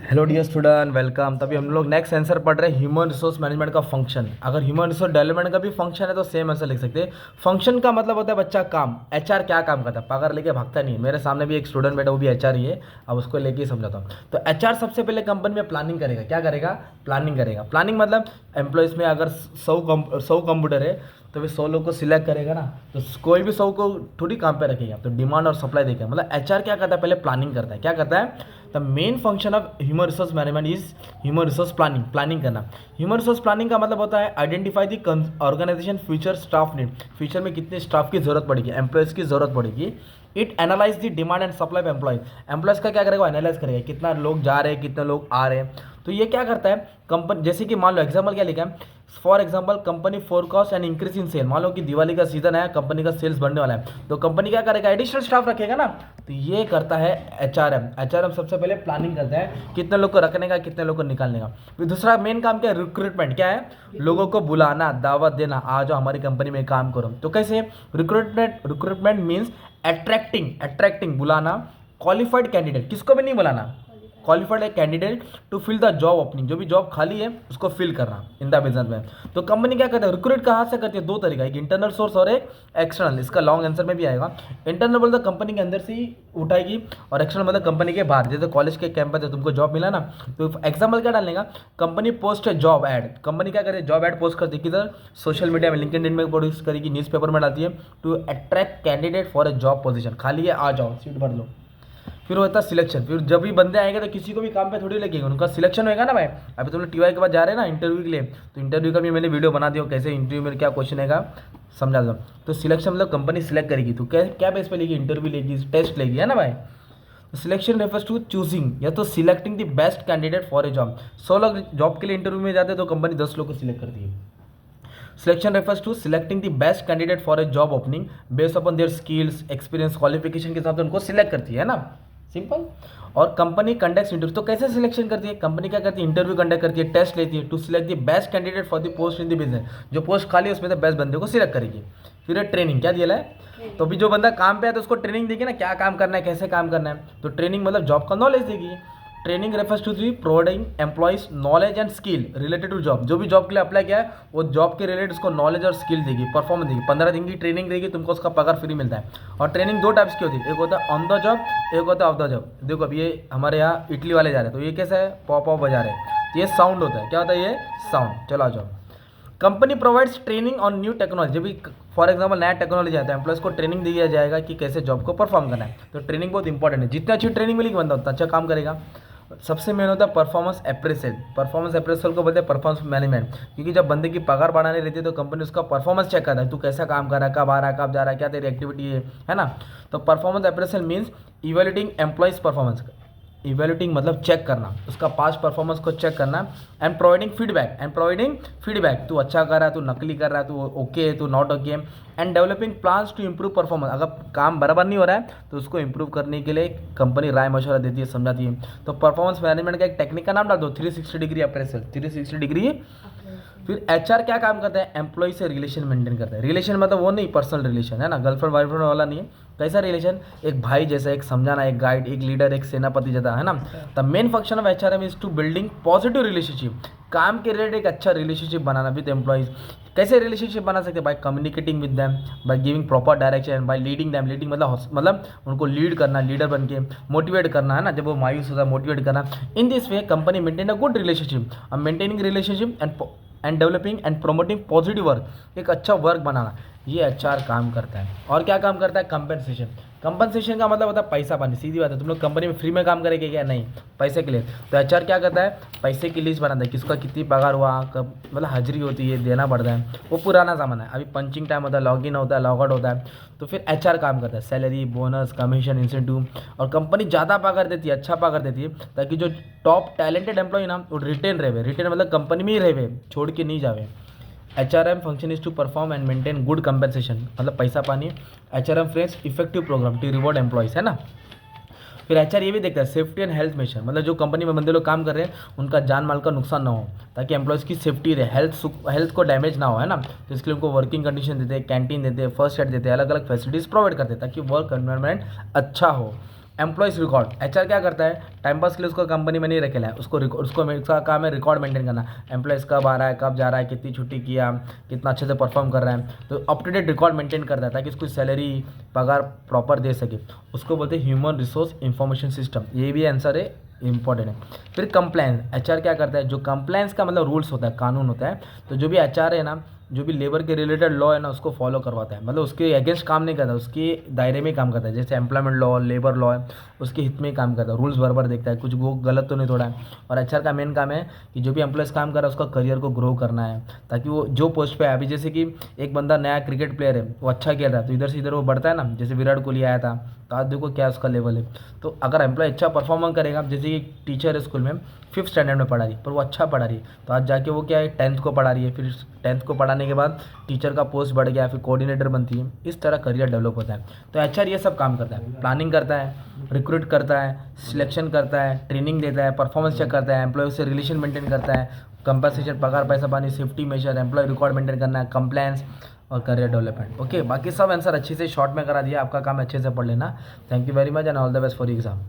Hello dear student, welcome. तभी हम लोग नेक्स्ट आंसर पढ़ रहे हैं ह्यूमन रिसोर्स मैनेजमेंट का फंक्शन। अगर ह्यूमन रिसोर्स डेवलपमेंट का भी फंक्शन है तो सेम आंसर लिख सकते हैं। फंक्शन का मतलब होता है बच्चा काम। एचआर क्या काम करता है? पगार लेके भागता नहीं है। मेरे सामने भी एक स्टूडेंट बैठा, वो भी एचआर ही है। अब उसको लेके ही समझाता हूँ। तो एचआर सबसे पहले कंपनी में प्लानिंग करेगा। क्या करेगा? प्लानिंग करेगा। प्लानिंग मतलब एम्प्लॉयज़ में अगर 100 कंप्यूटर है तो वे 100 लोग को सिलेक्ट करेगा ना, तो कोई भी 100 को थोड़ी काम पे रखेगा। तो डिमांड और सप्लाई देखेगा। मतलब एचआर क्या करता है? पहले प्लानिंग करता है। क्या करता है? The main function of human resource management is human resource planning. Planning करना। ह्यूमन रिसोर्स प्लानिंग का मतलब होता है identify the organization future staff need. Future में कितने स्टाफ की जरूरत पड़ेगी, एम्प्लॉयज़ की जरूरत पड़ेगी। It analyse the demand and supply of employees. Employees का क्या करेगा? एनालाइज करेगा कितना लोग जा रहे हैं, कितने लोग आ रहे हैं। तो ये क्या करता है? कंपनी, जैसे कि मान लो एग्जाम्पल क्या लिखा है, for example company forecast and increase in sale. मान लो कि दिवाली का सीजन है, कंपनी का सेल्स बढ़ने वाला है, तो कंपनी क्या करेगा? एडिशनल स्टाफ रखेगा ना। तो ये करता है एचआरएम। एचआरएम सबसे पहले प्लानिंग करता है कितने लोग को रखने का, कितने लोग को निकालने का। फिर दूसरा मेन काम क्या है? रिक्रूटमेंट। क्या है? लोगों को बुलाना, दावत देना, आ जाओ हमारी कंपनी में काम करो। तो कैसे? रिक्रूटमेंट मीन्स अट्रैक्टिंग, बुलाना। क्वालिफाइड कैंडिडेट, किसको भी नहीं बुलाना, qualified candidate to fill the job opening. जो भी जॉब खाली है उसको फिल करना इन द बिजनेस में। तो कंपनी क्या करती है? रिक्रूट कहाँ से करती है? दो तरीका, एक इंटरनल सोर्स और एक एक्सटर्नल। इसका लॉन्ग आंसर में भी आएगा। इंटरनल बोलते कंपनी के अंदर से ही उठाएगी, और एक्सटर्नल मतलब कंपनी के बाहर। जैसे कॉलेज के कैंपस है, तुमको जॉब मिला ना, तो एग्जाम्पल क्या डालने का? Company post job ad. Company क्या करती है? जॉब एड पोस्ट करती है किधर? सोशल मीडिया में, लिंक्डइन में पोस्ट करेगी, न्यूज़पेपर में डालती है, to attract candidate for a job position. खाली है, आ जाओ, सीट भर लो। फिर होता है सिलेक्शन। फिर जब भी बंदे आएंगे तो किसी को भी काम पे थोड़ी लगेगा, उनका सिलेक्शन होगा ना भाई। अभी तुम लोग टीवाई के बाद जा रहे हैं ना इंटरव्यू के लिए, तो इंटरव्यू का भी मैंने वीडियो बना दिया, कैसे इंटरव्यू में क्या क्वेश्चन आएगा समझा दो। तो सिलेक्शन मतलब कंपनी सिलेक्ट करेगी, तो क्या क्या बेस पे लेगी? इंटरव्यू लेगी, टेस्ट लेगी, है ना भाई। तो सिलेक्शन रेफर्स टू चूजिंग या तो selecting the best candidate for a job. 100 लोग जॉब के लिए इंटरव्यू में जाते हैं तो कंपनी 10 लोग को सिलेक्ट करती है। Selection refers to selecting the best candidate for a job opening based upon their skills, experience, qualification के हिसाब से उनको सिलेक्ट करती है ना, सिंपल। और कंपनी कंडक्ट्स इंटरव्यू। तो कैसे सिलेक्शन करती है? कंपनी क्या करती है? इंटरव्यू कंडक्ट करती है, टेस्ट लेती है, to select the best candidate for the post in the business. जो पोस्ट खाली है उसमें तो बेस्ट बंदे को सिलेक्ट करेगी। फिर ट्रेनिंग क्या दिया है? तो भी जो बंदा काम पे है तो उसको ट्रेनिंग देगी ना, क्या काम करना है, कैसे काम करना है। तो ट्रेनिंग मतलब जॉब का नॉलेज देगी। Training refers to the providing employees knowledge and skill related to job. जो भी जॉब के लिए अप्लाई किया है वो जॉब के रिलेटेड उसको नॉलेज और स्किल देगी, परफॉर्मेंस देगी। 15 दिन की ट्रेनिंग देगी, तुमको उसका पगार फ्री मिलता है। और ट्रेनिंग दो टाइप्स की होती है, एक होता है ऑन द जॉब, एक होता है ऑफ द जॉब। देखो अब ये हमारे यहाँ इटली वाले जा रहे हैं, तो ये कैसा है? पॉप ऑफ बजा रहे हैं, तो ये साउंड होता है। क्या होता है? ये साउंड। चलो आ जाओ। Company provides training on new technology. भी फॉर एग्जाम्पल नया टेक्नोलॉजी आता है, एम्प्लॉयज़ को ट्रेनिंग दिया जाएगा कि कैसे जॉब को परफॉर्म करना है। तो ट्रेनिंग बहुत इंपॉर्टेंट है। जितनी अच्छी ट्रेनिंग मिलेगी बंदा उतना अच्छा काम करेगा। सबसे मेन होता है परफॉर्मेंस अप्रेसल। परफॉर्मेंस अप्रेसल को बोलते हैं परफॉर्मेंस मैनेजमेंट, क्योंकि जब बंदे की पगार बढ़ाने रहती है तो कंपनी उसका परफॉर्मेंस चेक करता है, तू कैसा काम कर रहा है, कब आ रहा है, कब जा रहा है, क्या तेरी एक्टिविटी है ना। तो performance appraisal means evaluating employees performance. Evaluating मतलब चेक करना, उसका पास्ट परफॉर्मेंस को चेक करना। एंड प्रोवाइडिंग फीडबैक, तू अच्छा कर रहा है, तू नकली कर रहा है, तू ओके है, तू not okay. And developing plans to improve performance. अगर काम बराबर नहीं हो रहा है तो उसको इंप्रूव करने के लिए कंपनी राय मशवरा देती है, समझाती है। तो परफॉर्मेंस मैनेजमेंट का एक टेक्निक का नाम डाल दो, 360 डिग्री अप्रेसल, 360 डिग्री। फिर एचआर क्या काम करता है? एम्प्लॉय से रिलेशन मेंटेन करता है। रिलेशन मतलब वो नहीं पर्सनल रिलेशन, है ना, गर्लफ्रेंड बॉयफ्रेंड वाला नहीं है। कैसा रिलेशन? एक भाई जैसा, एक समझाना, एक गाइड, एक लीडर, एक सेनापति जैसा, है ना। The main function of HRM is to building positive relationship. काम के रिलेटेड एक अच्छा रिलेशनशिप बनाना विद एम्प्लॉयज। कैसे रिलेशनशिप बना सकते हैं? By communicating with them, by giving proper direction, by leading them. Leading मतलब उनको लीड करना, लीडर बन के मोटिवेट करना, है ना, जब वो मायूस होता है मोटिवेट करना। In this way company maintain a good relationship. Maintaining relationship and developing and promoting positive work, एक अच्छा वर्क बनाना, ये एचआर काम करता है। और क्या काम करता है? कंपेंसेशन। कंपनसेशन का मतलब होता है पैसा पानी, सीधी बात है। तुम लोग कंपनी में फ्री में काम करेंगे क्या? नहीं, पैसे के लिए। तो एचआर क्या करता है? पैसे की लिस्ट बनाता है, किसका कितनी पगार हुआ, कब मतलब हाजिरी होती है, देना पड़ता है। वो पुराना सामान है, अभी पंचिंग टाइम होता है, लॉगिन होता है, लॉगआउट होता है। तो फिर एचआर काम करता है, सैलरी, बोनस, कमीशन, इंसेंटिव। और कंपनी ज़्यादा पगार देती है, अच्छा पगार देती है, ताकि जो टॉप टैलेंटेड एम्प्लॉय ना वो रिटेन रहे। रिटेन मतलब कंपनी में ही रहे, छोड़ के नहीं जावे। HRM function is to perform and maintain good compensation, मतलब पैसा पानी। HRM frames effective program to reward employees, है ना। फिर एचआर ये भी देखता है सेफ्टी एंड हेल्थ मेजर, मतलब जो कंपनी में बंदे लोग काम कर रहे हैं उनका जान माल का नुकसान ना हो, ताकि एम्प्लॉयज़ की सेफ्टी रहे, हेल्थ को डैमेज ना हो, है ना। तो इसके लिए उनको वर्किंग कंडीशन देते हैं, कैंटीन देते हैं, फर्स्ट एड देते हैं, अलग अलग फैसिलिटीज़ प्रोवाइड करते हैं, ताकि वर्क एनवायरनमेंट अच्छा हो। एम्प्लॉयज़ रिकॉर्ड, एचआर क्या करता है, टाइम पास के लिए उसको कंपनी में नहीं रखेला है, उसको उसका काम है रिकॉर्ड मेंटेन करना, एम्प्लॉयज़ कब आ रहा है, कब जा रहा है, कितनी छुट्टी किया, कितना अच्छे से परफॉर्म कर रहा है, तो up to date record maintain करता है ताकि उसको सैलरी पगार प्रॉपर दे सके। उसको बोलते हैं ह्यूमन रिसोर्स इंफॉर्मेशन सिस्टम। ये भी आंसर है, इंपॉर्टेंट है। फिर कंप्लायंस, एचआर क्या करता है, जो कंप्लायंस का मतलब रूल्स होता है, कानून होता है, तो जो भी एचआर है ना, जो भी लेबर के रिलेटेड लॉ है ना, उसको फॉलो करवाता है, मतलब उसके अगेंस्ट काम नहीं करता, उसके दायरे में काम करता है। जैसे एम्प्लॉयमेंट लॉ, लेबर लॉ है, उसके हित में ही काम करता है, रूल्स बराबर देखता है, कुछ वो गलत तो नहीं तोड़ा है। और एचआर का मेन काम है कि जो भी एम्प्लॉयज़ काम कर रहा है उसका करियर को ग्रो करना है, ताकि वो जो पोस्ट पे है, अभी जैसे कि एक बंदा नया क्रिकेट प्लेयर है, वो अच्छा खेल रहा है, तो इधर से इधर वो बढ़ता है ना, जैसे विराट कोहली आया था, तो आज देखो क्या उसका लेवल है। तो अगर एम्प्लॉय अच्छा परफॉर्म करेगा, जैसे कि टीचर है स्कूल में, 5th स्टैंडर्ड में पढ़ा रही है, पर वो अच्छा पढ़ा रही है, तो आज जाके वो क्या है, 10th को पढ़ा रही है, फिर 10th को पढ़ाने के बाद टीचर का पोस्ट बढ़ गया, फिर कोऑर्डिनेटर बनती है, इस तरह करियर डेवलप होता है। तो एचआर ये सब काम करता है, प्लानिंग करता है, रिक्रूट करता है, सिलेक्शन करता है, ट्रेनिंग देता है, परफॉर्मेंस चेक करता है, एम्प्लॉय से रिलेशन मेंटेन करता है, कंपनसेशन, पगार, पैसा पानी, safety measure, employee record maintain करना है, कंप्लायंस और करियर डेवलपमेंट। ओके, बाकी सब आंसर अच्छे से शॉर्ट में करा दिया, आपका काम अच्छे से पढ़ लेना। Thank you very much and all the best for exam.